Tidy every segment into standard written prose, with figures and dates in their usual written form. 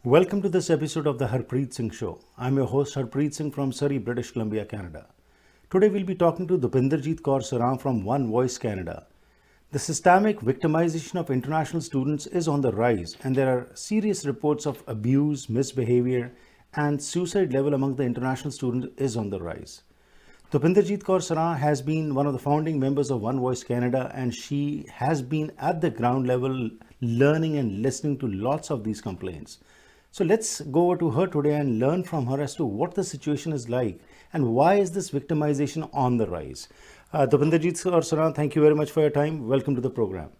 Welcome to this episode of the Harpreet Singh Show. I'm your host Harpreet Singh from Surrey, British Columbia, Canada. Today we'll be talking to Dupinder Saran from One Voice Canada. The systemic victimization of international students is on the rise, and there are serious reports of abuse, misbehavior, and suicide level among the international students is on the rise. Dupinderjeet Kaur Saran has been one of the founding members of One Voice Canada, and she has been at the ground level learning and listening to lots of these complaints. So let's go over to her today and learn from her as to what the situation is like and why is this victimization on the rise. Dupinderjeet Kaur Saran, thank you very much for your time. Welcome to the program.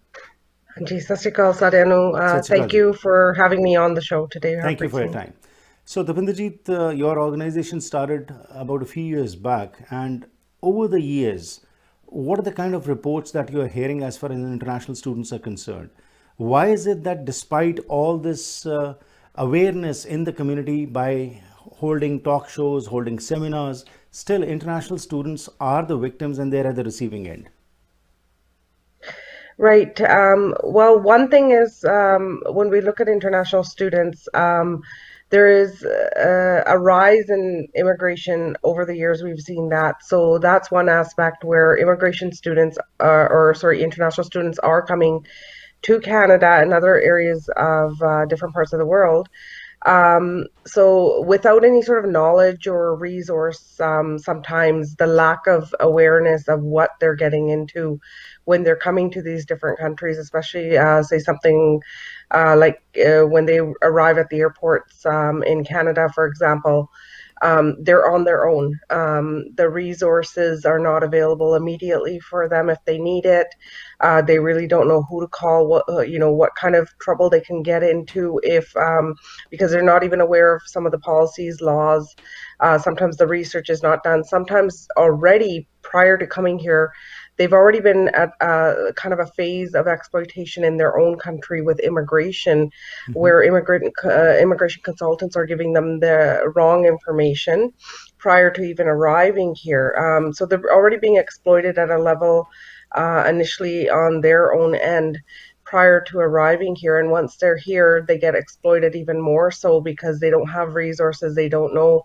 जी सत श्री अकाल साਰਿਆਂ ਨੂੰ Sat Shri Akal thank ji. you for having me on the show today Thank you Harpreet for your Singh. time. So, Dupinderjeet, your organization started about a few years back, and over the years, what are the kind of reports that you are hearing as far as international students are concerned? Why is it that despite all this awareness in the community by holding talk shows, holding seminars, still international students are the victims and they're at the receiving end? Right. Well, one thing is when we look at international students, there is a rise in immigration over the years. We've seen that. So that's one aspect where immigration students, international students are coming to Canada and other areas of different parts of the world. So without any sort of knowledge or resource, sometimes the lack of awareness of what they're getting into when they're coming to these different countries, especially say something when they arrive at the airports in Canada, for example, they're on their own. The resources are not available immediately for them if they need it. They really don't know who to call, what kind of trouble they can get into if because they're not even aware of some of the policies, laws. Sometimes the research is not done. Sometimes already prior to coming here, they've already been at kind of a phase of exploitation in their own country with immigration, where immigration consultants are giving them the wrong information prior to even arriving here. So they're already being exploited at a level initially on their own end prior to arriving here, and once they're here they get exploited even more so because they don't have resources. They don't know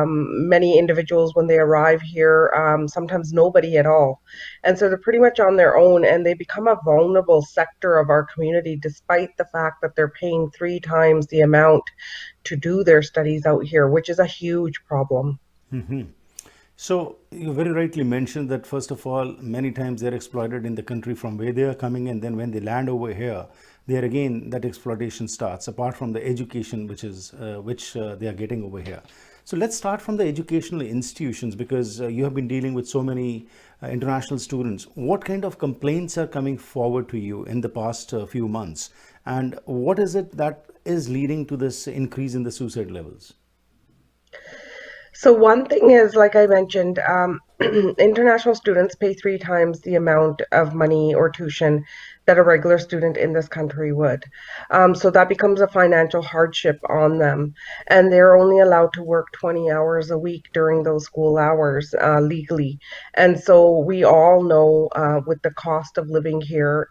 many individuals when they arrive here, sometimes nobody at all, and so they're pretty much on their own, and they become a vulnerable sector of our community despite the fact that they're paying 3 times the amount to do their studies out here, which is a huge problem. So you very rightly mentioned that first of all, many times they're exploited in the country from where they are coming, and then when they land over here, there again that exploitation starts. Apart from the education which they are getting over here. So let's start from the educational institutions, because you have been dealing with so many international students. What kind of complaints are coming forward to you in the past few months, and what is it that is leading to this increase in the suicide levels? So one thing is, like I mentioned, international students pay 3 times the amount of money or tuition that a regular student in this country would. So that becomes a financial hardship on them, and they're only allowed to work 20 hours a week during those school hours legally. And so we all know with the cost of living here,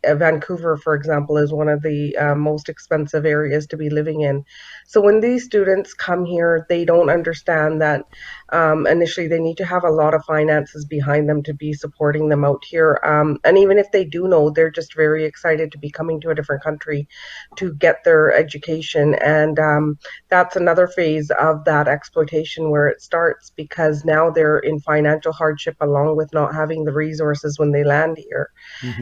Vancouver, for example, is one of the most expensive areas to be living in. So when these students come here, they don't understand that initially they need to have a lot of finances behind them to be supporting them out here. And even if they do know, they're just very excited to be coming to a different country to get their education. And that's another phase of that exploitation where it starts, because now they're in financial hardship along with not having the resources when they land here.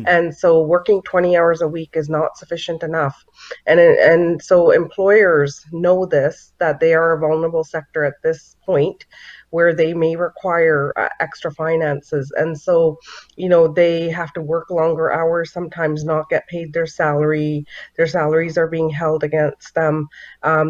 And so working 20 hours a week is not sufficient enough. And so employers know this, that they are a vulnerable sector at this point where they may require extra finances. And so, they have to work longer hours, sometimes not get paid their salary. Their salaries are being held against them.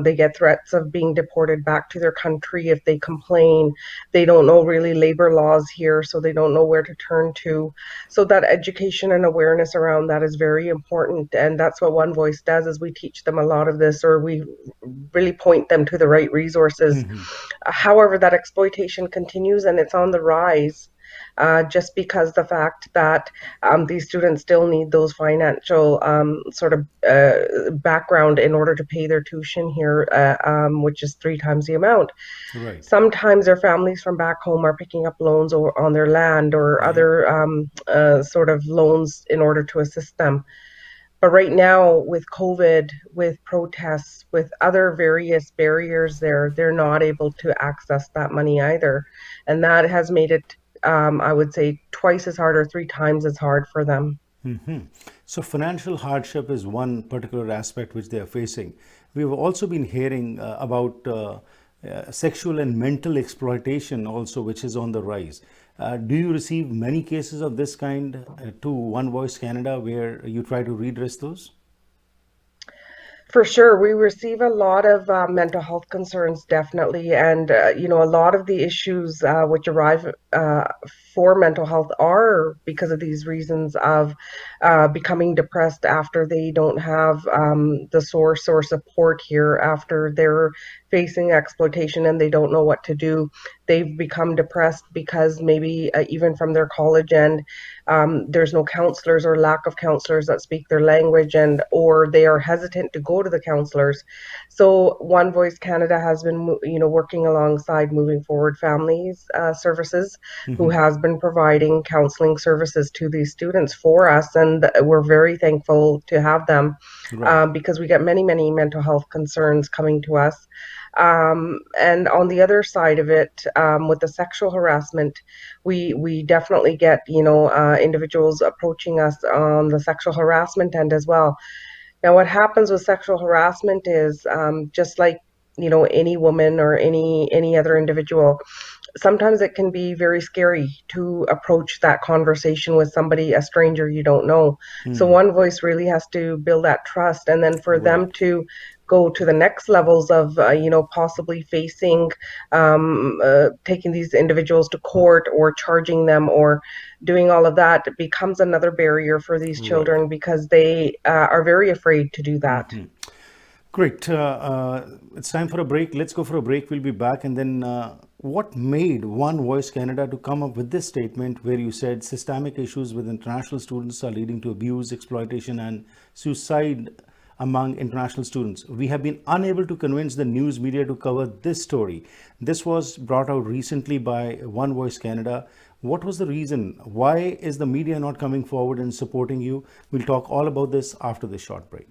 They get threats of being deported back to their country if they complain. They don't know really labor laws here, so they don't know where to turn to. So that education and awareness around that is very important. And that's what One Voice does, is we teach them a lot of this, or we really point them to the right resources. However, that exploitation continues and it's on the rise. just because the fact that these students still need those financial sort of background in order to pay their tuition here, which is 3 times the amount. Right. Sometimes their families from back home are picking up loans on their land or other sort of loans in order to assist them. But right now, with COVID, with protests, with other various barriers there, they're not able to access that money either. And that has made it, I would say, twice as hard or 3 times as hard for them. So financial hardship is one particular aspect which they are facing. We've also been hearing about sexual and mental exploitation also, which is on the rise. Do you receive many cases of this kind to One Voice Canada where you try to redress those? For sure, we receive a lot of mental health concerns, definitely, and a lot of the issues which arrive for mental health are because of these reasons of becoming depressed after they don't have the source or support here, after they're facing exploitation and they don't know what to do. They've become depressed because maybe even from their college end, there's no counselors or lack of counselors that speak their language, and or they are hesitant to go to the counselors. So One Voice Canada has been, working alongside Moving Forward Families Services, who has been providing counseling services to these students for us, and we're very thankful to have them because we get many, many mental health concerns coming to us. And on the other side of it, with the sexual harassment, we definitely get, individuals approaching us on the sexual harassment end as well. Now, what happens with sexual harassment is just like, any woman or any other individual, sometimes it can be very scary to approach that conversation with somebody, a stranger you don't know. So One Voice really has to build that trust, and then for them to go to the next levels of, possibly facing, taking these individuals to court or charging them or doing all of that, it becomes another barrier for these children because they are very afraid to do that. Great. It's time for a break. Let's go for a break. We'll be back. And then what made One Voice Canada to come up with this statement where you said systemic issues with international students are leading to abuse, exploitation, and suicide among international students? We have been unable to convince the news media to cover this story. This was brought out recently by One Voice Canada. What was the reason? Why is the media not coming forward and supporting you? We'll talk all about this after this short break.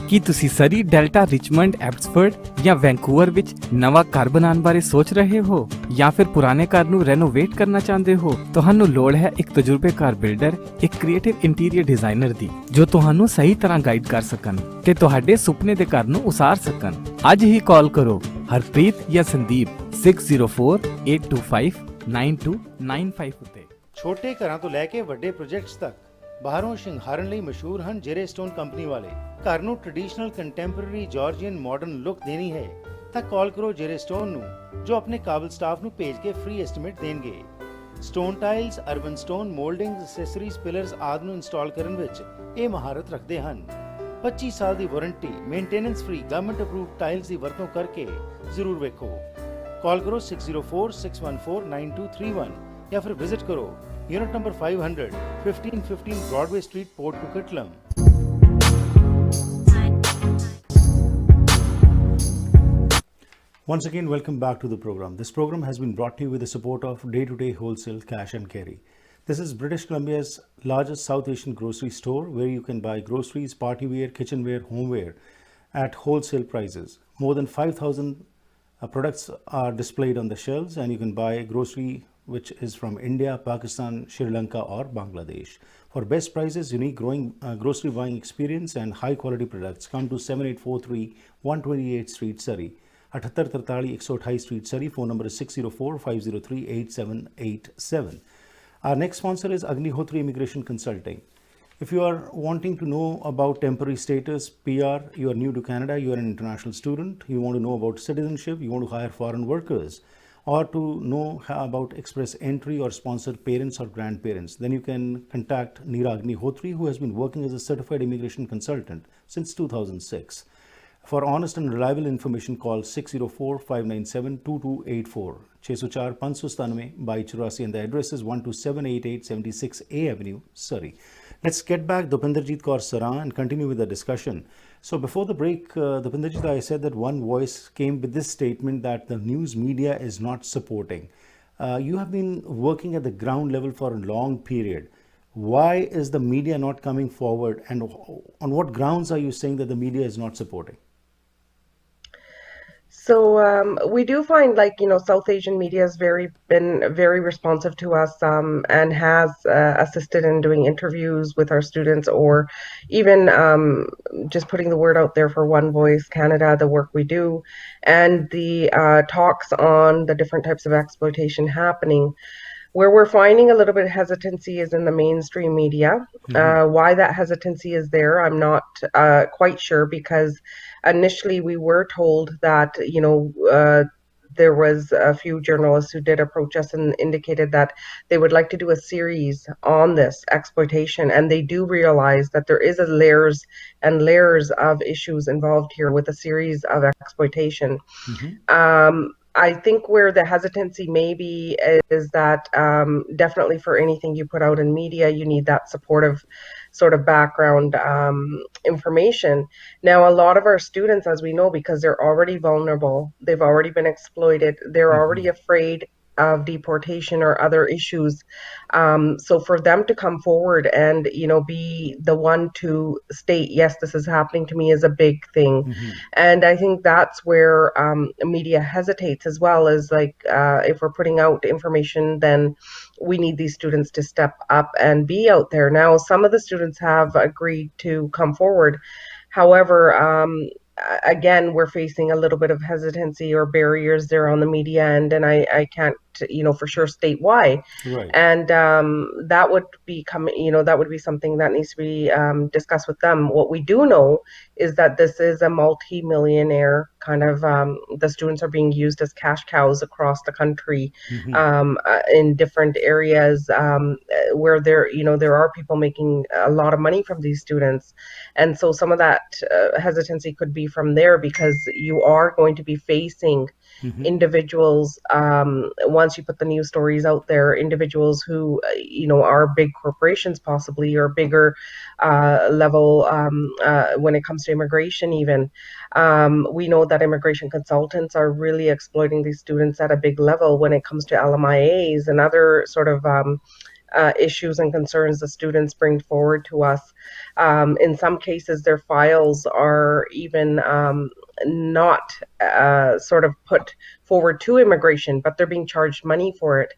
ਕੀ ਤੁਸੀਂ ਸਰੀ, delta, Richmond, Abbotsford ਜਾਂ Vancouver ਵਿੱਚ ਨਵਾਂ ਘਰ ਬਣਾਉਣ ਬਾਰੇ ਸੋਚ ਰਹੇ ਹੋ ਜਾਂ ਫਿਰ ਪੁਰਾਣੇ ਘਰ ਨੂੰ ਰੈਨੋਵੇਟ ਕਰਨਾ ਚਾਹੁੰਦੇ ਹੋ? ਤੁਹਾਨੂੰ ਲੋੜ ਹੈ ਇੱਕ ਤਜਰਬੇਕਾਰ ਬਿਲਡਰ, ਇੱਕ ਕ੍ਰੀਏਟਿਵ ਇੰਟੀਰੀਅਰ ਡਿਜ਼ਾਈਨਰ ਦੀ ਜੋ ਤੁਹਾਨੂੰ ਸਹੀ ਤਰ੍ਹਾਂ ਗਾਈਡ ਕਰ ਸਕਣ ਤੇ ਤੁਹਾਡੇ ਸੁਪਨੇ ਦੇ ਘਰ ਨੂੰ ਉਸਾਰ ਸਕਣ। ਅੱਜ ਹੀ ਕਾਲ ਕਰੋ ਹਰਪ੍ਰੀਤ ਜਾਂ ਸੰਦੀਪ 6048259295 ਉੱਤੇ। ਛੋਟੇ ਘਰਾਂ ਤੋਂ ਲੈ ਕੇ ਵੱਡੇ ਪ੍ਰੋਜੈਕਟਸ ਤੱਕ ਬਾਹਰੋਂ ਸ਼ਿੰਗਾਰਨ ਲਈ ਮਸ਼ਹੂਰ ਹਨ ਜੇਰੇਸਟੋਨ ਕੰਪਨੀ ਵਾਲੇ। ਘਰ ਨੂੰ traditional contemporary Georgian modern look ਦੇਣੀ ਹੈ ਤਾਂ ਕਾਲ ਕਰੋ ਜੇਰੇਸਟੋਨ ਨੂੰ, ਜੋ ਆਪਣੇ ਕਾਬਲ ਸਟਾਫ ਨੂੰ ਭੇਜ ਕੇ ਫ੍ਰੀ ਐਸਟੀਮੇਟ ਦੇਣਗੇ। Stone tiles, urban stone, ਮੋਲਡਿੰਗਸ, accessories, pillars ਆਦਿ ਨੂੰ ਇੰਸਟਾਲ ਕਰਨ ਵਿੱਚ ਇਹ ਮਹਾਰਤ ਰੱਖਦੇ ਹਨ। 25 ਸਾਲ ਦੀ warranty, maintenance free, government approved tiles ਦੀ ਵਰਤੋਂ ਕਰਕੇ ਜ਼ਰੂਰ ਵੇਖੋ। ਕਾਲ ਕਰੋ 6046149231 ਜਾਂ ਫਿਰ ਵਿਜ਼ਿਟ ਕਰੋ unit number 500, 1515 Broadway Street, Port Coquitlam. Once again, welcome back to the program. This program has been brought to you with the support of Day-to-Day Wholesale Cash and Carry. This is British Columbia's largest South Asian grocery store where you can buy groceries, party-wear, kitchenware, homeware at wholesale prices. More than 5,000 products are displayed on the shelves, and you can buy grocery which is from India, Pakistan, Sri Lanka or Bangladesh. For best prices, unique grocery buying experience and high quality products, come to 7843 128th Street, Surrey, 7843 128 Street, Surrey. Phone number is 604-503-8787. Our next sponsor is Agnihotri Immigration Consulting. If you are wanting to know about temporary status, PR, you are new to Canada, you are an international student, you want to know about citizenship, you want to hire foreign workers, or to know about express entry or sponsor parents or grandparents, then you can contact Neera Agnihotri, who has been working as a certified immigration consultant since 2006. For honest and reliable information, call 604-597-2284, 604-597-2284, and the address is 12788 76A Avenue, Surrey. Let's get back Dupinderjeet Kaur Saran and continue with the discussion. So before the break, Dupinderjeet, I said that one voice came with this statement that the news media is not supporting. You have been working at the ground level for a long period. Why is the media not coming forward, and on what grounds are you saying that the media is not supporting? So we do find, like, South Asian media has been very responsive to us, and has assisted in doing interviews with our students, or even just putting the word out there for One Voice Canada, the work we do, and the talks on the different types of exploitation happening. Where we're finding a little bit of hesitancy is in the mainstream media. Why that hesitancy is there, I'm not quite sure, because initially we were told that, there was a few journalists who did approach us and indicated that they would like to do a series on this exploitation, and they do realize that there is a layers and layers of issues involved here with a series of exploitation. I think where the hesitancy may be is that definitely for anything you put out in media, you need that supportive sort of background information. Now, a lot of our students, as we know, because they're already vulnerable, they've already been exploited, they're already afraid of deportation or other issues. So for them to come forward and, be the one to state, yes, this is happening to me, is a big thing. And I think that's where media hesitates as well, as like, if we're putting out information, then we need these students to step up and be out there. Now, some of the students have agreed to come forward. However, again, we're facing a little bit of hesitancy or barriers there on the media end, and I can't, for sure state why. Right. And that would be that would be something that needs to be discussed with them. What we do know is that this is a multi-millionaire kind of, the students are being used as cash cows across the country, in different areas, where there are people making a lot of money from these students. And so some of that hesitancy could be from there, because you are going to be facing individuals, once you put the news stories out there, individuals who, are big corporations possibly, or bigger level, when it comes to immigration even. We know that immigration consultants are really exploiting these students at a big level when it comes to LMIAs and other sort of issues and concerns the students bring forward to us. In some cases, their files are even not sort of put forward to immigration, but they're being charged money for it.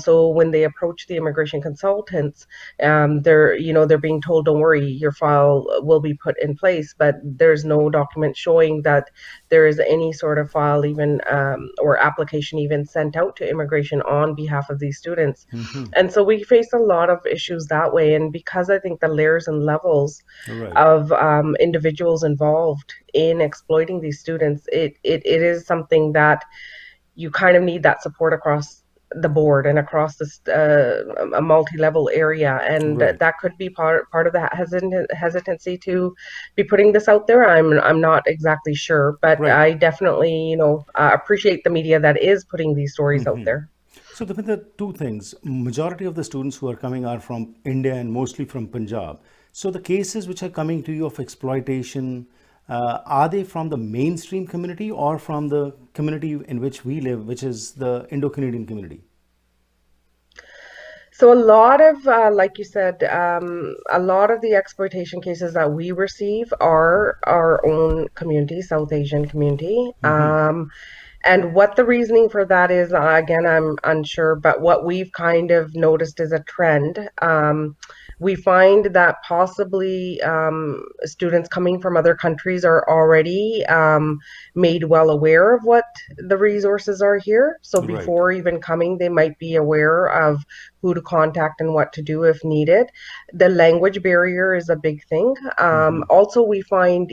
So when they approach the immigration consultants, they're being told, don't worry, your file will be put in place, but there's no document showing that there is any sort of file even, or application even sent out to immigration on behalf of these students. And so we face a lot of issues that way. And because I think the layers and levels of individuals involved in exploiting these students, it is something that you kind of need that support across the board and across this a multi-level area, and that could be part of the hesitancy to be putting this out there. I'm not exactly sure, but I definitely appreciate the media that is putting these stories out there. So the two things: majority of the students who are coming are from India and mostly from Punjab. So the cases which are coming to you of exploitation, are they from the mainstream community or from the community in which we live, which is the Indo-Canadian community? So a lot of, like you said, a lot of the exploitation cases that we receive are our own community, South Asian community. And what the reasoning for that is, again, I'm unsure, but what we've kind of noticed is a trend. We find that possibly students coming from other countries are already made well aware of what the resources are here. So Right. before even coming, they might be aware of who to contact and what to do if needed. The language barrier is a big thing. Hmm. Also, we find,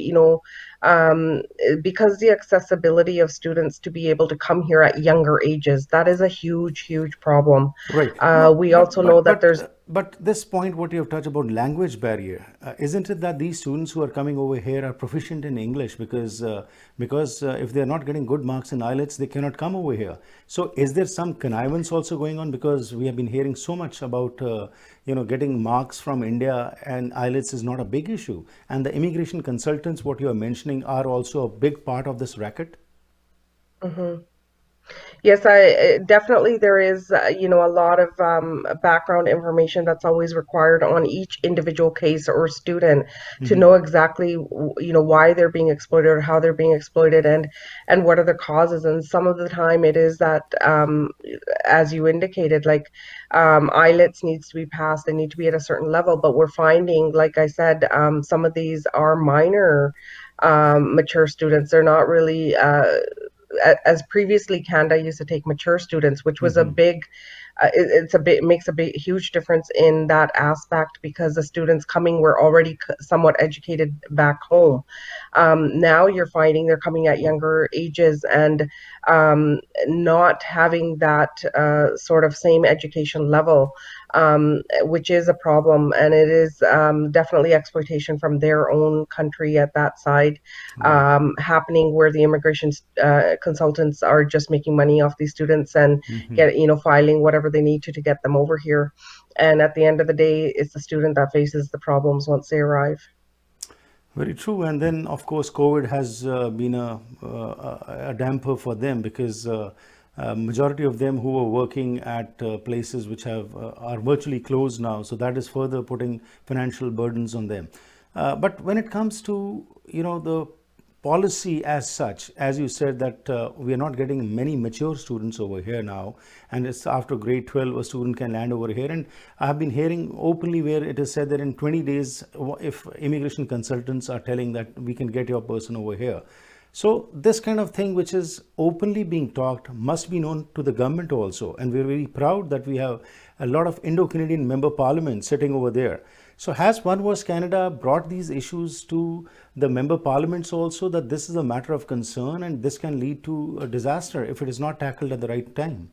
um, because the accessibility of students to be able to come here at younger ages, that is a huge, huge problem. Right. No, We also know that there's but this point, what you have touched about language barrier, isn't it that these students who are coming over here are proficient in English because if they are not getting good marks in IELTS, they cannot come over here. So, is there some connivance also going on because we have been hearing so much about getting marks from India, and IELTS is not a big issue, and the immigration consultants, what you are mentioning, are also a big part of this racket. Mhm. Yes, I definitely there is, a lot of background information that's always required on each individual case or student to know exactly, why they're being exploited or how they're being exploited and what are the causes. And some of the time it is that, as you indicated, like IELTS needs to be passed, they need to be at a certain level, but we're finding, like I said, some of these are minor mature students. They're not really as previously Canada used to take mature students, which was a big, it's a bit makes a big huge difference in that aspect because the students coming were already somewhat educated back home. Now you're finding they're coming at younger ages and not having that sort of same education level, which is a problem, and it is definitely exploitation from their own country at that side Right. happening, where the immigration consultants are just making money off these students and filing whatever they need to get them over here. And at the end of the day, it's the student that faces the problems once they arrive. Very true. And then, of course, COVID has been a damper for them because majority of them who were working at places which have are virtually closed now. So that is further putting financial burdens on them. But when it comes to the policy as such, as you said that we are not getting many mature students over here now, and it's after grade 12 a student can land over here. And I have been hearing openly where it is said that in 20 days, if immigration consultants are telling that we can get your person over here. So this kind of thing which is openly being talked must be known to the government also, and we're very proud that we have a lot of Indo-Canadian member parliament sitting over there. So has One Voice Canada brought these issues to the member parliaments also, that this is a matter of concern and this can lead to a disaster if it is not tackled at the right time?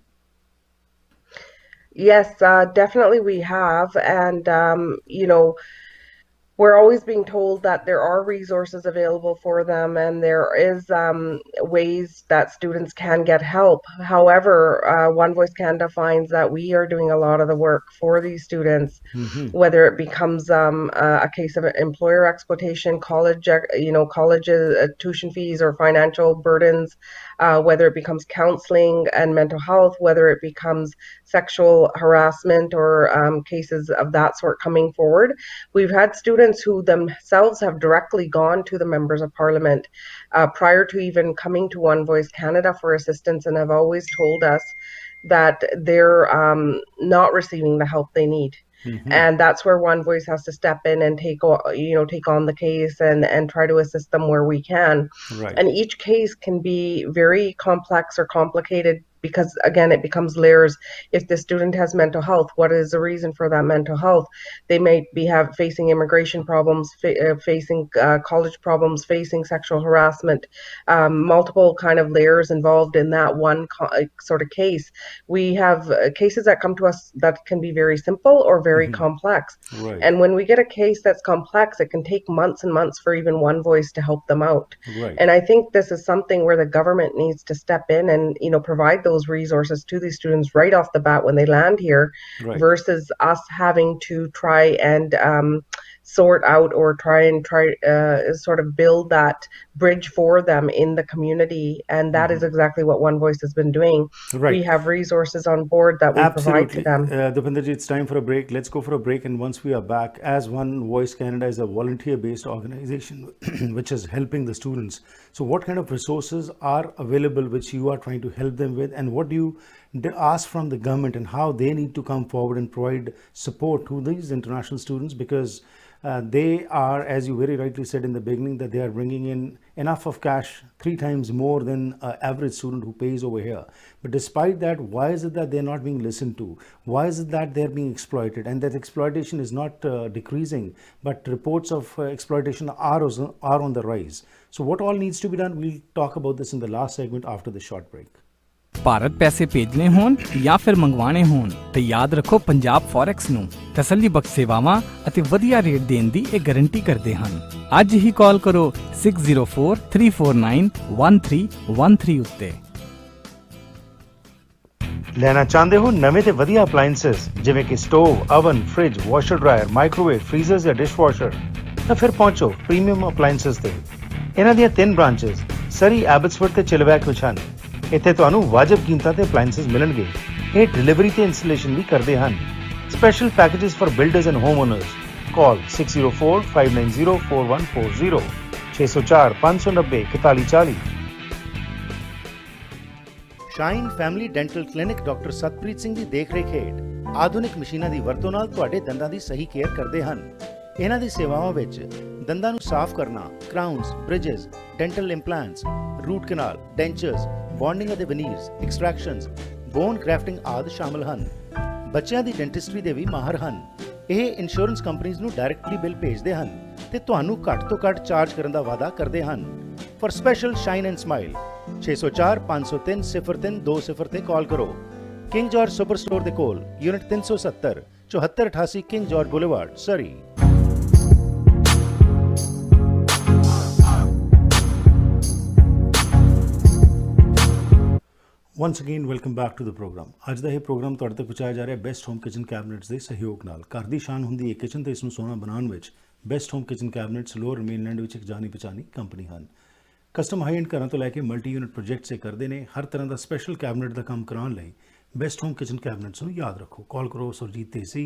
Yes, definitely we have. And, we're always being told that there are resources available for them and there is ways that students can get help. However, One Voice Canada finds that we are doing a lot of the work for these students, whether it becomes a case of employer exploitation, college tuition fees or financial burdens, whether it becomes counseling and mental health, whether it becomes sexual harassment or cases of that sort coming forward. We've had students who themselves have directly gone to the members of parliament prior to even coming to One Voice Canada for assistance, and have always told us that they're not receiving the help they need. And that's where One Voice has to step in and take on the case and try to assist them where we can. Right. And each case can be very complex or complicated because, again, it becomes layers. If the student has mental health, what is the reason for that mental health? They may be facing immigration problems, facing college problems, facing sexual harassment, multiple kind of layers involved in that one sort of case. We have cases that come to us that can be very simple or very complex. Right. And when we get a case that's complex, it can take months and months for even One Voice to help them out. Right. And I think this is something where the government needs to step in and, provide those resources to these students right off the bat when they land here, Right. versus us having to try and sort out or try sort of build that bridge for them in the community. And that is exactly what One Voice has been doing. Right. We have resources on board that we provide to Absolutely. them. Dupinderji, it's time for a break. Let's go for a break. And once we are back, as One Voice Canada is a volunteer-based organization which is helping the students. So what kind of resources are available which you are trying to help them with? And what do you ask from the government and how they need to come forward and provide support to these international students? Because they are, as you very rightly said in the beginning, that they are bringing in enough of cash 3 times more than an average student who pays over here. But despite that, why is it that they're not being listened to? Why is it that they're being exploited? And that exploitation is not decreasing, but reports of exploitation are on the rise. So what all needs to be done? We'll talk about this in the last segment after the short break. Bharat ਪੈਸੇ ਭੇਜਣੇ ਹੋਣ ਜਾਂ ਫਿਰ ਮੰਗਵਾਣੇ ਹੋਣ ਤੇ ਯਾਦ ਰੱਖੋ Punjab forex ਨੂੰ ਤਸੱਲੀ ਬਖਸ਼ ਸੇਵਾਵਾਂ ਅਤੇ ਵਧੀਆ ਰੇਟ ਦੇਣ ਦੀ ਇਹ ਗਾਰੰਟੀ ਕਰਦੇ ਹਨ। ਅੱਜ ਹੀ ਕਾਲ ਕਰੋ 6043491313 ਉੱਤੇ। ਲੈਣਾ ਚਾਹੁੰਦੇ ਹੋ ਨਵੇਂ ਤੇ ਵਧੀਆ ਅਪਲਾਈਐਂਸਸ ਜਿਵੇਂ ਕਿ stove, oven, fridge, washer dryer, microwave, freezers ਜਾਂ ਡਿਸ਼ਵਾਸ਼ਰ ਤਾਂ ਫਿਰ ਪਹੁੰਚੋ ਪ੍ਰੀਮੀਅਮ ਅਪਲਾਈਐਂਸਸ ਤੇ। ਇਹਨਾਂ ਦੀਆਂ 3 ਬ੍ਰਾਂਚਸ ਸਰੀ, ਐਬਟਸਫੋਰਡ ਤੇ ਚਿਲਵੈਕ ਵਿੱਚ ਹਨ। ਇੱਥੇ ਤੁਹਾਨੂੰ ਵਾਜਬ ਕੀਮਤਾਂ ਤੇ ਅਪਲਾਈਐਂਸਸ ਮਿਲਣਗੇ। ਇਹ ਡਿਲੀਵਰੀ ਤੇ ਇੰਸਟਾਲੇਸ਼ਨ ਵੀ ਕਰਦੇ ਹਨ। Special packages for builders and home owners. Call 6045904140 604 590 4140। Shine family dental clinic doctor Satpreet Singh ਦੀ ਦੇਖਰੇਖ ਹੇਠ ਆਧੁਨਿਕ ਮਸ਼ੀਨਾਂ ਦੀ ਵਰਤੋਂ ਨਾਲ ਤੁਹਾਡੇ ਦੰਦਾਂ ਦੀ ਸਹੀ ਕੇਅਰ ਕਰਦੇ ਹਨ। ਇਹਨਾਂ ਦੀ ਸੇਵਾਵਾਂ ਵਿੱਚ ਦੰਦਾਂ ਨੂੰ ਸਾਫ਼ ਕਰਨਾ, ਕਰਾਊਨਸ, ਬ੍ਰਿਜਸ, ਡੈਂਟਲ ਇੰਪਲਾਂਟਸ, ਰੂਟ ਕਨਾਲ, ਡੈਂਚਰਸ, ਬੌਂਡਿੰਗ ਅਤੇ ਵਨੀਰਸ, ਐਕਸਟ੍ਰੈਕਸ਼ਨਸ, ਬੋਨ ਗ੍ਰੈਫਟਿੰਗ ਆਦਿ ਸ਼ਾਮਲ ਹਨ। ਬੱਚਿਆਂ ਦੀ ਡੈਂਟਿਸਟਰੀ ਦੇ ਵੀ ਮਾਹਰ ਹਨ। ਇਹ ਇੰਸ਼ੋਰੈਂਸ ਕੰਪਨੀਆਂ ਨੂੰ ਡਾਇਰੈਕਟਲੀ ਬਿੱਲ ਭੇਜਦੇ ਹਨ ਤੇ ਤੁਹਾਨੂੰ ਘੱਟ ਤੋਂ ਘੱਟ ਚਾਰਜ ਕਰਨ ਦਾ ਵਾਅਦਾ ਕਰਦੇ ਹਨ। For special shine and smile 604 503 0320 ਤੇ ਕਾਲ ਕਰੋ। ਕਿੰਗ ਜਾਰਜ ਸੁਪਰ ਸਟੋਰ ਦੇ ਕੋਲ, unit 370 7488 king George boulevard, Surrey. Once again, welcome back to the program. ਅੱਜ ਦਾ ਇਹ ਪ੍ਰੋਗਰਾਮ ਤੁਹਾਡੇ ਤੱਕ ਪਹੁੰਚਾਇਆ ਜਾ ਰਿਹਾ ਬੈਸਟ ਹੋਮ ਕਿਚਨ ਕੈਬਨਿਟਸ ਦੇ ਸਹਿਯੋਗ ਨਾਲ। ਘਰ ਦੀ ਸ਼ਾਨ ਹੁੰਦੀ ਹੈ ਕਿਚਨ ਤੇ ਇਸ ਨੂੰ ਸੋਹਣਾ ਬਣਾਉਣ ਵਿੱਚ best home kitchen ਕੈਬਨਿਟਸ lower mainland ਵਿੱਚ ਇੱਕ ਜਾਣੀ ਪਛਾਣੀ ਕੰਪਨੀ ਹਨ। ਕਸਟਮ ਹਾਈ ਐਂਡ ਘਰਾਂ ਤੋਂ ਲੈ ਕੇ ਮਲਟੀ ਯੂਨਿਟ ਪ੍ਰੋਜੈਕਟਸ ਇਹ ਕਰਦੇ ਨੇ। ਹਰ ਤਰ੍ਹਾਂ ਦਾ ਸਪੈਸ਼ਲ ਕੈਬਨਿਟ ਦਾ ਕੰਮ ਕਰਾਉਣ ਲਈ ਬੈਸਟ ਹੋਮ ਕਿਚਨ ਕੈਬਨਿਟਸ ਨੂੰ ਯਾਦ ਰੱਖੋ। ਕਾਲ ਕਰੋ Surjit ਤੇਸੀ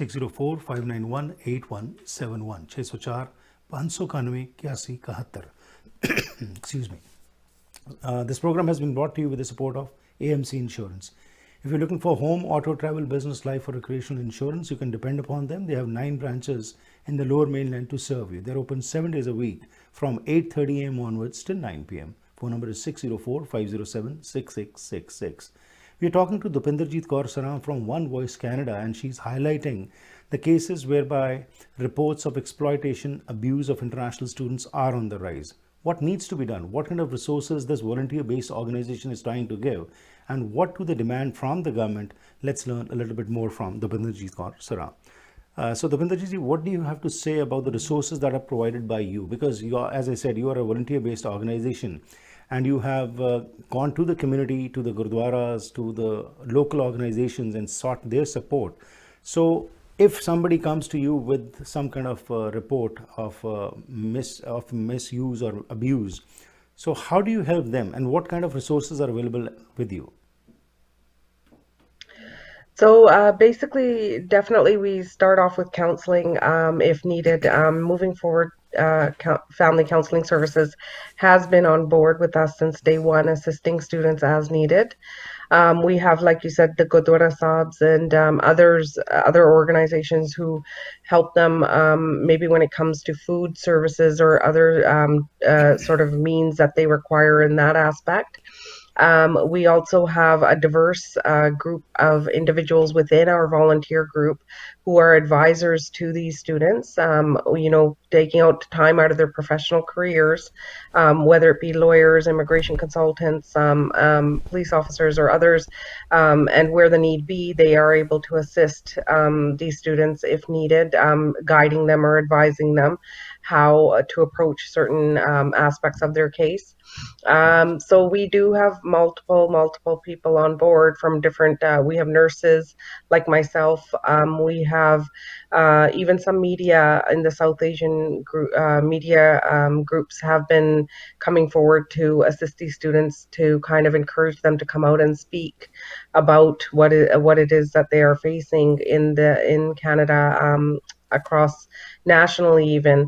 6045918171 604 591 8171। Excuse me. This program has been brought to you with the support of AMC Insurance. If you're looking for home, auto, travel, business, life or recreational insurance, you can depend upon them. They have 9 branches in the lower mainland to serve you. They're open 7 days a week from 8:30 a.m. onwards till 9 p.m. Phone number is 604-507-6666. We're talking to Dupinder Saran from One Voice Canada, and she's highlighting the cases whereby reports of exploitation, abuse of international students are on the rise. What needs to be done? What kind of resources this volunteer-based organization is trying to give? And what do they demand from the government? Let's learn a little bit more from Dupinder Saran. So Dupinder ji, what do you have to say about the resources that are provided by you? Because you are, as I said, you are a volunteer-based organization and you have gone to the community, to the gurdwaras, to the local organizations and sought their support. So if somebody comes to you with some kind of report of misuse or abuse, so how do you help them and what kind of resources are available with you? So basically, definitely we start off with counseling if needed. Moving forward, family counseling services has been on board with us since day one, assisting students as needed. We have, like you said, the Gurdwara Sahibs and other organizations who help them maybe when it comes to food services or other sort of means that they require in that aspect. We also have a diverse group of individuals within our volunteer group who are advisors to these students, taking out time out of their professional careers, whether it be lawyers, immigration consultants, police officers or others, and where the need be, they are able to assist these students if needed, guiding them or advising them. how to approach certain aspects of their case. So we do have multiple people on board from different, we have nurses like myself. We have even some media in the South Asian media groups have been coming forward to assist these students, to kind of encourage them to come out and speak about what it is that they are facing in Canada, across nationally even.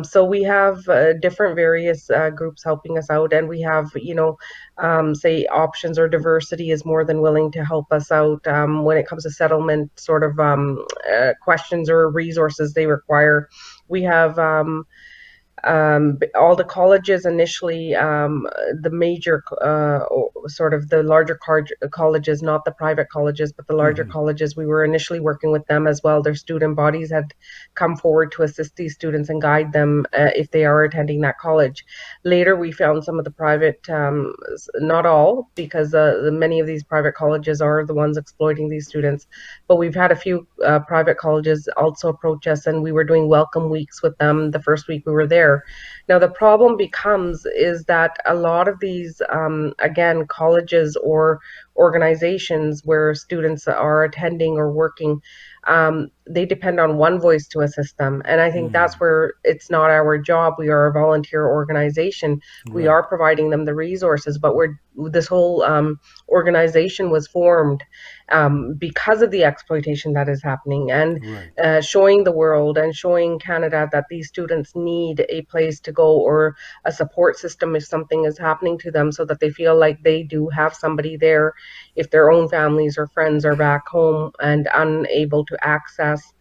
So we have different various groups helping us out, and we have, say options or diversity is more than willing to help us out when it comes to settlement sort of questions or resources they require. We have all the colleges initially, the major sort of the larger colleges, not the private colleges, but the larger colleges, we were initially working with them as well. Their student bodies had come forward to assist these students and guide them if they are attending that college. Later, we found some of the private, not all, because many of these private colleges are the ones exploiting these students, but we've had a few private colleges also approach us, and we were doing welcome weeks with them the first week we were there. Now, the problem becomes is that a lot of these, again, colleges or organizations where students are attending or working, they depend on one voice to assist them. And I think that's where it's not our job. We are a volunteer organization. We are providing them the resources, but this whole organization was formed because of the exploitation that is happening, and showing the world and showing Canada that these students need a place to go or a support system if something is happening to them, so that they feel like they do have somebody there if their own families or friends are back home and unable to access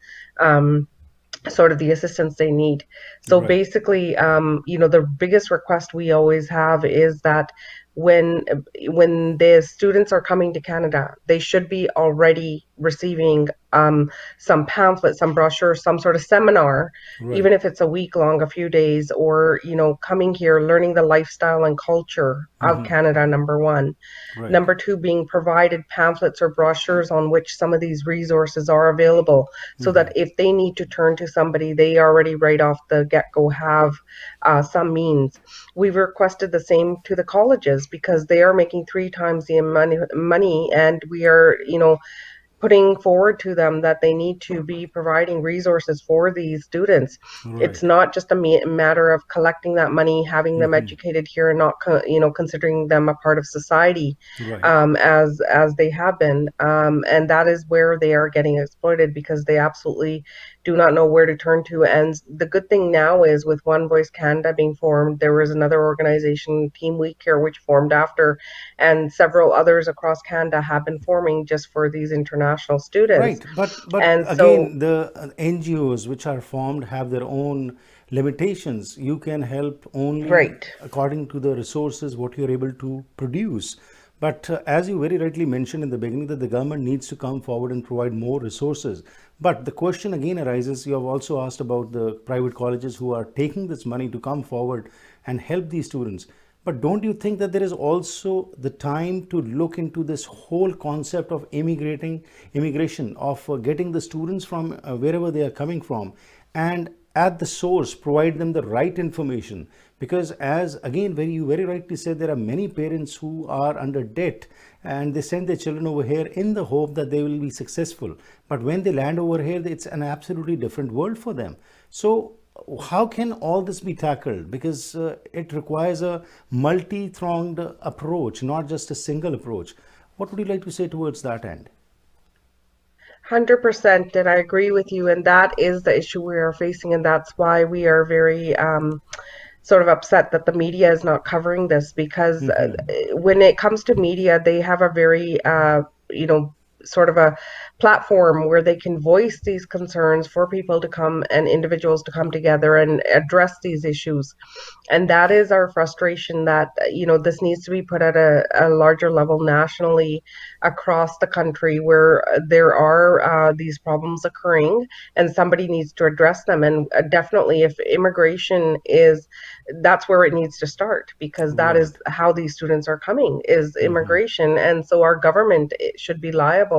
sort of the assistance they need. So basically, the biggest request we always have is that when the students are coming to Canada, they should be already receiving some pamphlets, some brochures, some sort of seminar, even if it's a week long, a few days, or coming here, learning the lifestyle and culture of Canada, number one. Number two, being provided pamphlets or brochures on which some of these resources are available, so that if they need to turn to somebody, they already right off the get-go have some means. We've requested the same to the colleges, because they are making 3 times the money, and we are, putting forward to them that they need to be providing resources for these students. It's not just a matter of collecting that money, having them educated here, and not considering them a part of society as they have been, and that is where they are getting exploited, because they absolutely do not know where to turn to. And the good thing now is, with One Voice Canada being formed, there was another organization, Team We Care, which formed after, and several others across Canada have been forming just for these international students. But and again, the NGOs which are formed have their own limitations. You can help only according to the resources what you're able to produce. But as you very rightly mentioned in the beginning, that the government needs to come forward and provide more resources. But the question again arises, you have also asked about the private colleges who are taking this money to come forward and help these students. But don't you think that there is also the time to look into this whole concept of immigration, of getting the students from wherever they are coming from, and at the source provide them the right information? Because as again you very rightly said, there are many parents who are under debt and they send their children over here in the hope that they will be successful. But when they land over here, it's an absolutely different world for them. So how can all this be tackled? Because it requires a multi-pronged approach, not just a single approach. What would you like to say towards that end? 100%, and I agree with you, and that is the issue we are facing, and that's why we are very sort of upset that the media is not covering this, because when it comes to media, they have a very sort of a platform where they can voice these concerns for people to come and individuals to come together and address these issues. And that is our frustration, that this needs to be put at a larger level nationally across the country, where there are these problems occurring and somebody needs to address them. And definitely, if immigration is, that's where it needs to start, because that is how these students are coming, is immigration. And so our government should be liable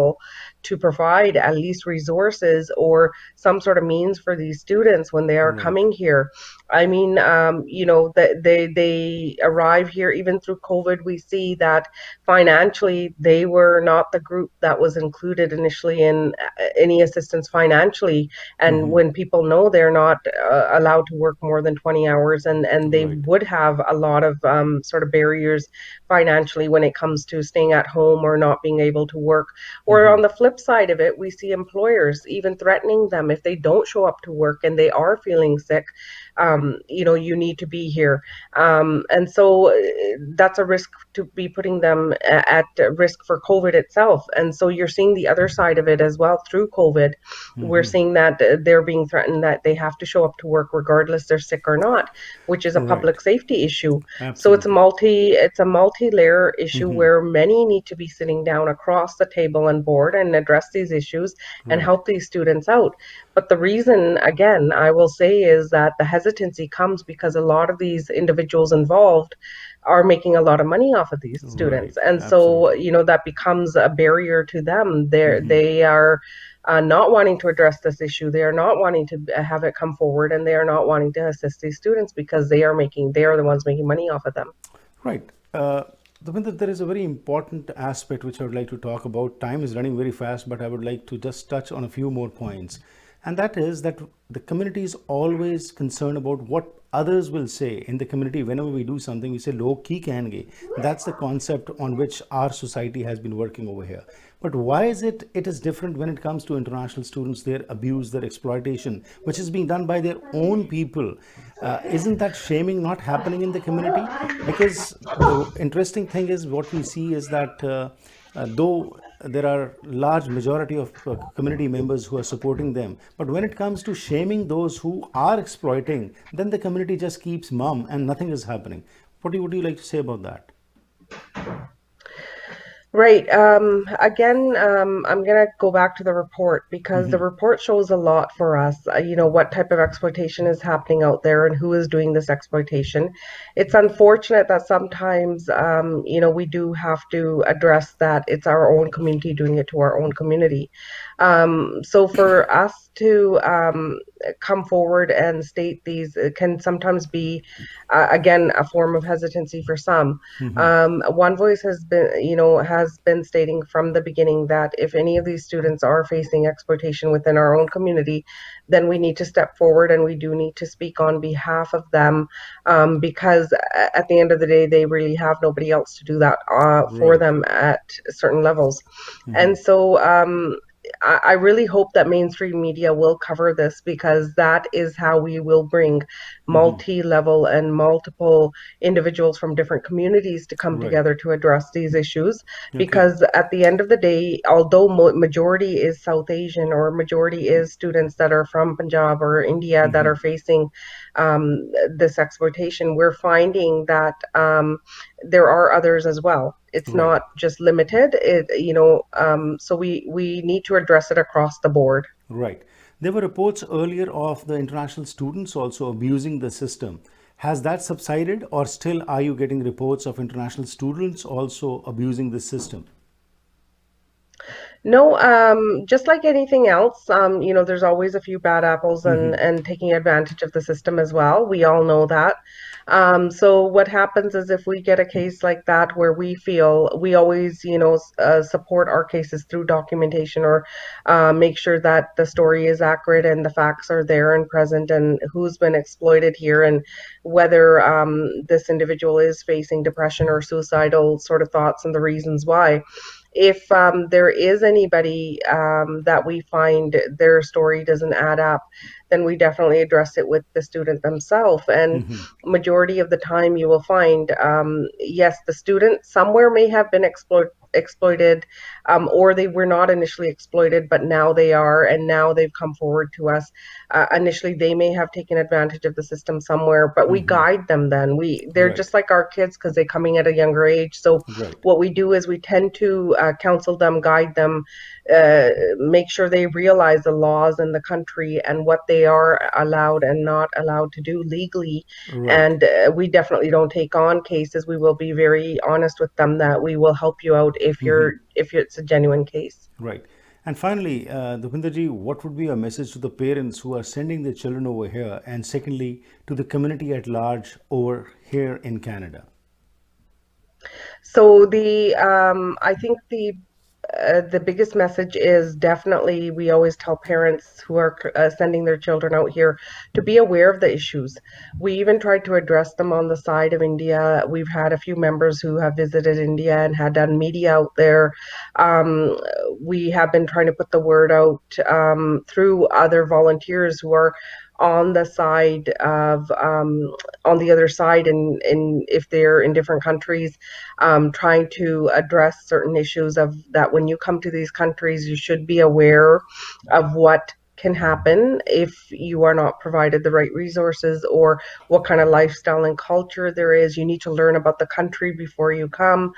to provide at least resources or some sort of means for these students when they are coming here. I mean, they arrive here. Even through COVID, we see that financially they were not the group that was included initially in any assistance financially. And when people know they're not allowed to work more than 20 hours, and they would have a lot of sort of barriers financially when it comes to staying at home or not being able to work. Or on the flip side of it, we see employers even threatening them if they don't show up to work and they are feeling sick. You need to be here. And so that's a risk to be putting them at risk for COVID itself. And so you're seeing the other side of it as well through COVID. We're seeing that they're being threatened that they have to show up to work regardless they're sick or not, which is a public safety issue. Absolutely. So it's a multi-layer issue where many need to be sitting down across the table and board and address these issues and help these students out. But the reason, again, I will say, is that the hesitancy comes because a lot of these individuals involved are making a lot of money off of these students. And so, that becomes a barrier to them. They are not wanting to address this issue. They are not wanting to have it come forward, and they are not wanting to assist these students because they are the ones making money off of them. Right. Dupinder, there is a very important aspect which I would like to talk about. Time is running very fast, but I would like to just touch on a few more points. And that is that the community is always concerned about what others will say in the community. Whenever we do something, we say, "Log ki kahenge." That's the concept on which our society has been working over here. But why is it is different when it comes to international students, their abuse, their exploitation, which is being done by their own people? Isn't that shaming not happening in the community? Because the interesting thing is, what we see is that though there are large majority of community members who are supporting them, but when it comes to shaming those who are exploiting, then the community just keeps mum and nothing is happening. What would you like to say about that? Right. Again, I'm going to go back to the report because the report shows a lot for us, what type of exploitation is happening out there and who is doing this exploitation. It's unfortunate that sometimes, we do have to address that it's our own community doing it to our own community. So for us to come forward and state these can sometimes be, again, a form of hesitancy for some. One Voice has been stating from the beginning that if any of these students are facing exploitation within our own community, then we need to step forward and we do need to speak on behalf of them, because at the end of the day, they really have nobody else to do that for them at certain levels. And so I really hope that mainstream media will cover this, because that is how we will bring multi-level and multiple individuals from different communities to come together to address these issues. Because at the end of the day, although majority is South Asian or majority is students that are from Punjab or India that are facing this exploitation, we're finding that there are others as well. It's not just limited. So we need to address it across the board. Right. There were reports earlier of the international students also abusing the system. Has that subsided, or still are you getting reports of international students also abusing the system? No, just like anything else, there's always a few bad apples and taking advantage of the system as well. We all know that. So what happens is, if we get a case like that where we feel, we always, support our cases through documentation, or make sure that the story is accurate and the facts are there and present, and who's been exploited here, and whether this individual is facing depression or suicidal sort of thoughts and the reasons why. If there is anybody that we find their story doesn't add up, then we definitely address it with the student themselves. And majority of the time you will find, yes, the student somewhere may have been exploited, or they were not initially exploited, but now they are, and now they've come forward to us. Initially they may have taken advantage of the system somewhere, but we guide them then. They're just like our kids, because they're coming at a younger age. So what we do is we tend to counsel them, guide them, make sure they realize the laws in the country and what they are allowed and not allowed to do legally. And we definitely don't take on cases. We will be very honest with them that we will help you out if it's a genuine case. Right. And finally, Dupinderji, what would be your message to the parents who are sending their children over here, and secondly, to the community at large over here in Canada? So I think the biggest message is definitely we always tell parents who are sending their children out here to be aware of the issues. We even tried to address them on the side of India. We've had a few members who have visited India and had done media out there. Um, we have been trying to put the word out through other volunteers who are on the side of on the other side, and if they're in different countries, trying to address certain issues of that when you come to these countries, you should be aware of what can happen if you are not provided the right resources, or what kind of lifestyle and culture there is. You need to learn about the country before you come.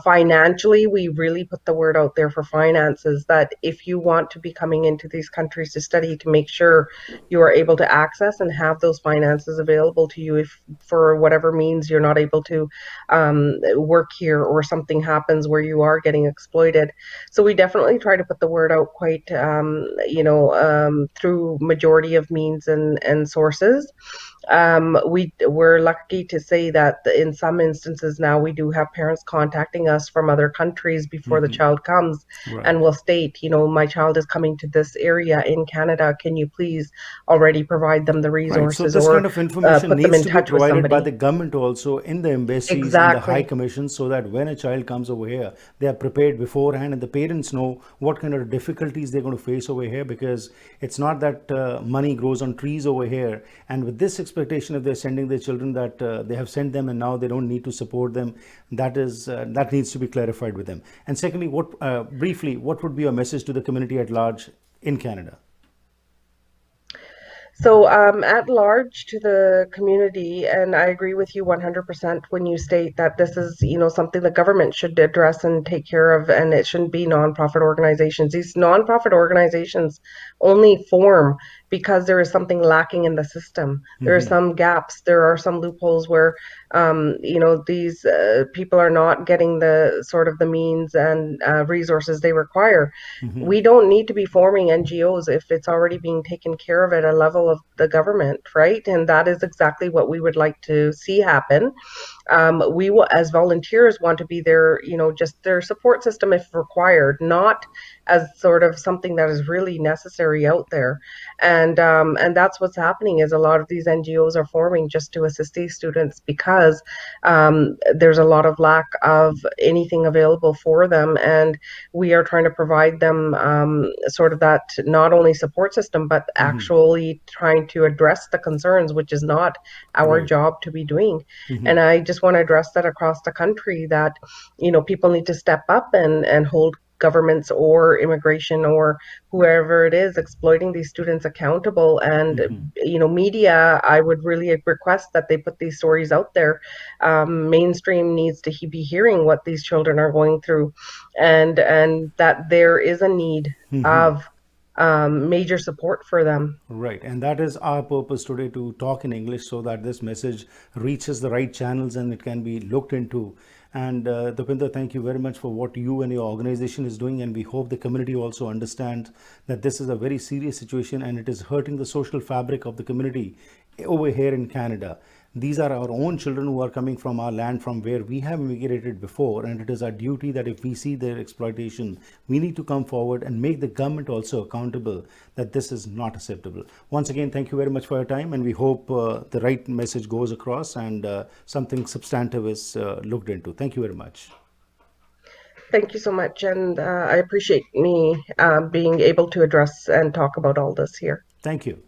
Financially, we really put the word out there for finances, that if you want to be coming into these countries to study, to make sure you are able to access and have those finances available to you, if for whatever means you're not able to work here, or something happens where you are getting exploited. So we definitely try to put the word out quite, through majority of means and sources. We're lucky to say that in some instances now we do have parents contacting us from other countries before the child comes, Right. and will state, my child is coming to this area in Canada. Can you please already provide them the Right. So resources, this or kind of information put them needs in to be touch with provided by somebody? the government also in the embassies and the high Exactly. commissions, so that when a child comes over here, they are prepared beforehand, and the parents know what kind of difficulties they're going to face over here, because it's not that money grows on trees over here. And with this expectation, if they're sending their children, that they have sent them and now they don't need to support them, that needs to be clarified with them. And secondly, what briefly, what would be your message to the community at large in Canada? So, at large to the community, and I agree with you 100% when you state that this is, something the government should address and take care of, and it shouldn't be nonprofit organizations. These nonprofit organizations only form because there is something lacking in the system. There are some gaps. There are some loopholes where, these people are not getting the sort of the means and resources they require. We don't need to be forming NGOs if it's already being taken care of at a level of the government, right? And that is exactly what we would like to see happen. We will, as volunteers, want to be their, just their support system if required, not as sort of something that is really necessary out there. And that's what's happening, is a lot of these NGOs are forming just to assist these students, because there's a lot of lack of anything available for them, and we are trying to provide them sort of that not only support system, but actually trying to address the concerns, which is not our Right. job to be doing. And I just want to address that across the country, that people need to step up and hold governments or immigration or whoever it is exploiting these students accountable. And media, I would really request that they put these stories out there. Mainstream needs to be hearing what these children are going through, and that there is a need of major support for them. Right, and that is our purpose today, to talk in English so that this message reaches the right channels and it can be looked into. And Dupinder, thank you very much for what you and your organization is doing, and we hope the community also understands that this is a very serious situation and it is hurting the social fabric of the community over here in Canada. These are our own children who are coming from our land, from where we have immigrated before, and it is our duty that if we see their exploitation, we need to come forward and make the government also accountable that this is not acceptable. Once again, thank you very much for your time, and we hope the right message goes across and something substantive is looked into. Thank you very much. Thank you so much, and I appreciate me being able to address and talk about all this here. Thank you.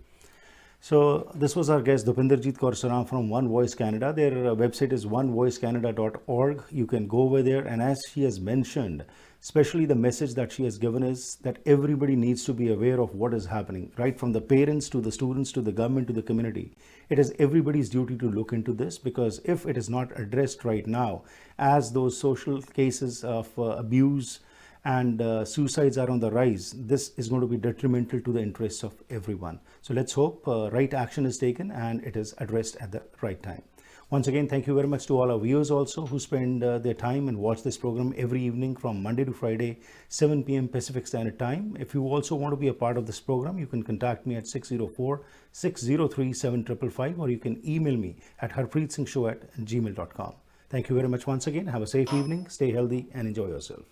So this was our guest Dupinder Saran from One Voice Canada. Their website is onevoicecanada.org. You can go over there, and as she has mentioned, especially the message that she has given is that everybody needs to be aware of what is happening, right from the parents to the students to the government to the community. It is everybody's duty to look into this, because if it is not addressed right now, as those social cases of abuse and suicides are on the rise, this is going to be detrimental to the interests of everyone. So let's hope right action is taken and it is addressed at the right time. Once again, thank you very much to all our viewers also who spend their time and watch this program every evening from Monday to Friday, 7 p.m. Pacific Standard Time. If you also want to be a part of this program, you can contact me at 604-603-7555 or you can email me at harpreetsingshow@gmail.com. Thank you very much once again. Have a safe evening, stay healthy and enjoy yourself.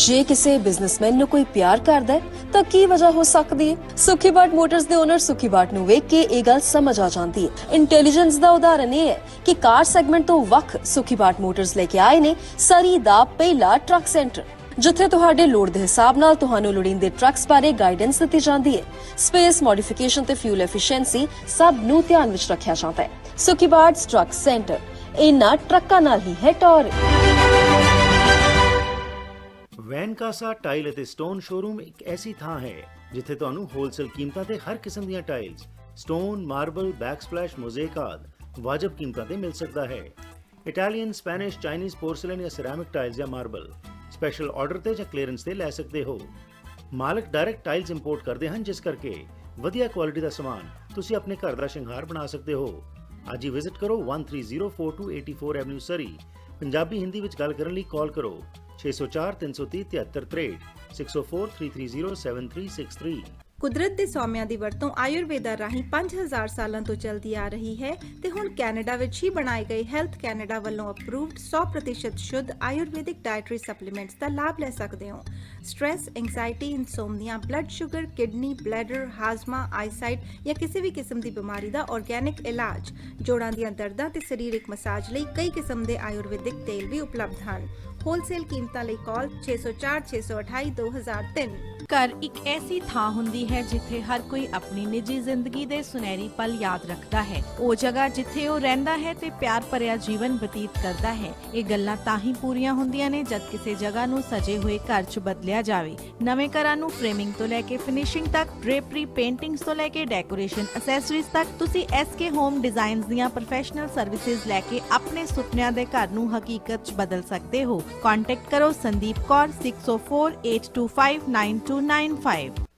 ਜੇ ਕਿਸੇ businessman ਨੂੰ ਕੋਈ ਪਿਆਰ ਕਰਦਾ ਹੈ ਤਾਂ ਕੀ ਵਜ੍ਹਾ ਹੋ ਸਕਦੀ ਹੈ? ਸੁਖੀਬਾਟ ਮੋਟਰਸ ਦੇ ਓਨਰ ਸੁਖੀਬਾਟ ਨੂੰ ਵੇਖ ਕੇ ਇਹ ਗੱਲ ਸਮਝ ਆ ਜਾਂਦੀ ਹੈ। ਇੰਟੈਲੀਜੈਂਸ ਦਾ ਉਦਾਹਰਨ ਇਹ ਹੈ ਕਿ ਕਾਰ ਸੈਗਮੈਂਟ ਤੋਂ ਵੱਖ ਸੁਖੀਬਾਟ ਮੋਟਰਸ ਲੈ ਕੇ ਆਏ ਨੇ ਸਰੀ ਦਾ ਪਹਿਲਾ ਟਰੱਕ ਸੈਂਟਰ, ਜਿੱਥੇ ਤੁਹਾਡੇ ਲੋੜ ਦੇ ਹਿਸਾਬ ਨਾਲ ਤੁਹਾਨੂੰ ਲੋੜੀਂਦੇ ਟਰੱਕਸ ਬਾਰੇ ਗਾਈਡੈਂਸ ਦਿੱਤੀ ਜਾਂਦੀ ਹੈ। ਸਪੇਸ ਮੋਡੀਫਿਕੇਸ਼ਨ ਤੇ ਫਿਊਲ ਐਫੀਸ਼ੀਐਂਸੀ ਸਭ ਨੂੰ ਧਿਆਨ ਵਿੱਚ ਰੱਖਿਆ ਜਾਂਦਾ ਹੈ। ਸੁਖੀਬਾਟ ਟਰੱਕ ਸੈਂਟਰ ਇਹਨਾਂ ਟਰੱਕਾਂ ਨਾਲ ਹੀ ਹੈ ਟੌਰ। ਵੈਨਕਾਸਾ ਟਾਈਲ ਅਤੇ ਸਟੋਨ ਸ਼ੋਰੂਮ ਇੱਕ ਐਸੀ ਥਾਂ ਹੈ ਜਿੱਥੇ ਤੁਹਾਨੂੰ ਹੋਲਸੇਲ ਕੀਮਤਾਂ ਤੇ ਹਰ ਕਿਸਮ ਦੀਆਂ ਟਾਈਲਸ, ਸਟੋਨ, ਮਾਰਬਲ, ਬੈਕਸਪਲੈਸ਼, ਮੋਜ਼ੇਕ ਆਦਿ ਵਾਜਬ ਕੀਮਤਾਂ ਤੇ ਮਿਲ ਸਕਦਾ ਹੈ। ਇਟਾਲੀਅਨ, ਸਪੈਨਿਸ਼, ਚਾਈਨੀਜ਼ ਪੋਰਸਲਨ ਜਾਂ ਸਿਰੈਮਿਕ ਟਾਈਲਸ ਜਾਂ ਮਾਰਬਲ ਸਪੈਸ਼ਲ ਆਰਡਰ ਤੇ ਜਾਂ ਕਲੀਅਰੈਂਸ ਤੇ ਲੈ ਸਕਦੇ ਹੋ। ਮਾਲਕ ਡਾਇਰੈਕਟ ਟਾਈਲਸ ਇੰਪੋਰਟ ਕਰਦੇ ਹਨ, ਜਿਸ ਕਰਕੇ ਵਧੀਆ ਕੁਆਲਿਟੀ ਦਾ ਸਮਾਨ ਤੁਸੀਂ ਆਪਣੇ ਘਰ ਦਾ ਸ਼ਿੰਗਾਰ ਬਣਾ ਸਕਦੇ ਹੋ। ਅੱਜ ਹੀ ਵਿਜ਼ਿਟ ਕਰੋ 13042884 ਐਵਨਿਊ ਸਰੀ। ਪੰਜਾਬੀ ਹਿੰਦੀ ਵਿੱਚ ਗੱਲ ਕਰਨ ਲਈ ਕਾਲ ਕਰੋ 604 330 7363 604 330 7363। ਕੁਦਰਤ ਦੇ ਸੌਮਿਆਂ ਦੀ ਵਰਤੋਂ ਆਯੁਰਵੇਦਾ ਰਾਹੀਂ 5000 ਸਾਲਾਂ ਤੋਂ ਚੱਲਦੀ ਆ ਰਹੀ ਹੈ ਤੇ ਹੁਣ ਕੈਨੇਡਾ ਵਿੱਚ ਹੀ ਬਣਾਏ ਗਏ ਹੈਲਥ ਕੈਨੇਡਾ ਵੱਲੋਂ ਅਪਰੂਵਡ 100% ਸ਼ੁੱਧ ਆਯੁਰਵੈਦਿਕ ਡਾਇਟਰੀ ਸਪਲੀਮੈਂਟਸ ਦਾ ਲਾਭ ਲੈ ਸਕਦੇ ਹੋ। Stress, anxiety, insomnia, blood sugar, kidney, bladder, ਹਾਜ਼ਮਾ, ਆਈਸਾਈਟ ਜਾਂ ਕਿਸੇ ਵੀ ਕਿਸਮ ਦੀ ਬਿਮਾਰੀ ਦਾ ਆਰਗੈਨਿਕ ਇਲਾਜ, ਜੋੜਾਂ ਦੀਆਂ ਦਰਦਾਂ ਤੇ ਸਰੀਰਕ ਮਸਾਜ ਲਈ ਕਈ ਕਿਸਮ ਦੇ ਆਯੁਰਵੈਦਿਕ ਤੇਲ ਵੀ ਉਪਲਬਧ ਹਨ। ਹੋਲਸੇਲ ਕੀਮਤਾਂ ਲਈ ਕਾਲ 604 628 2003। ਘਰ ਇੱਕ ਐਸੀ ਥਾਂ ਹੁੰਦੀ ਹੈ ਜਿੱਥੇ ਹਰ ਕੋਈ ਆਪਣੀ ਨਿੱਜੀ ਜ਼ਿੰਦਗੀ ਦੇ ਸੁਨਹਿਰੀ ਪਲ ਯਾਦ ਰੱਖਦਾ ਹੈ। ਉਹ ਜਗ੍ਹਾ ਜਿੱਥੇ ਉਹ ਰਹਿੰਦਾ ਹੈ ਤੇ ਪਿਆਰ ਭਰਿਆ ਜੀਵਨ ਬਤੀਤ ਕਰਦਾ ਹੈ। ਇਹ ਗੱਲਾਂ ਤਾਂ ਹੀ ਪੂਰੀਆਂ ਹੁੰਦੀਆਂ ਨੇ ਜਦ ਕਿਸੇ ਜਗ੍ਹਾ ਨੂੰ ਸਜੇ ਹੋਏ ਘਰ 'ਚ ਬਦਲਿਆ ਜਾਵੇ। ਨਵੇਂ ਘਰਾਂ ਨੂੰ ਫਰੇਮਿੰਗ ਤੋਂ ਲੈ ਕੇ ਫਿਨਿਸ਼ਿੰਗ ਤੱਕ, ਡ੍ਰੇਪਰੀ, ਪੇਂਟਿੰਗਸ ਤੋਂ ਲੈ ਕੇ ਡੈਕੋਰੇਸ਼ਨ ਐਕਸੈਸਰੀਜ਼ ਤੱਕ, ਤੁਸੀਂ SK ਹੋਮ ਡਿਜ਼ਾਈਨਸ ਦੀਆਂ ਪ੍ਰੋਫੈਸ਼ਨਲ ਸਰਵਿਸਿਜ਼ ਲੈ ਕੇ ਆਪਣੇ ਸੁਪਨਿਆਂ ਦੇ ਘਰ ਨੂੰ ਹਕੀਕਤ 'ਚ ਬਦਲ ਸਕਦੇ ਹੋ। ਕੰਟੈਕਟ ਕਰੋ ਸੰਦੀਪ ਕੌਰ 6048259295।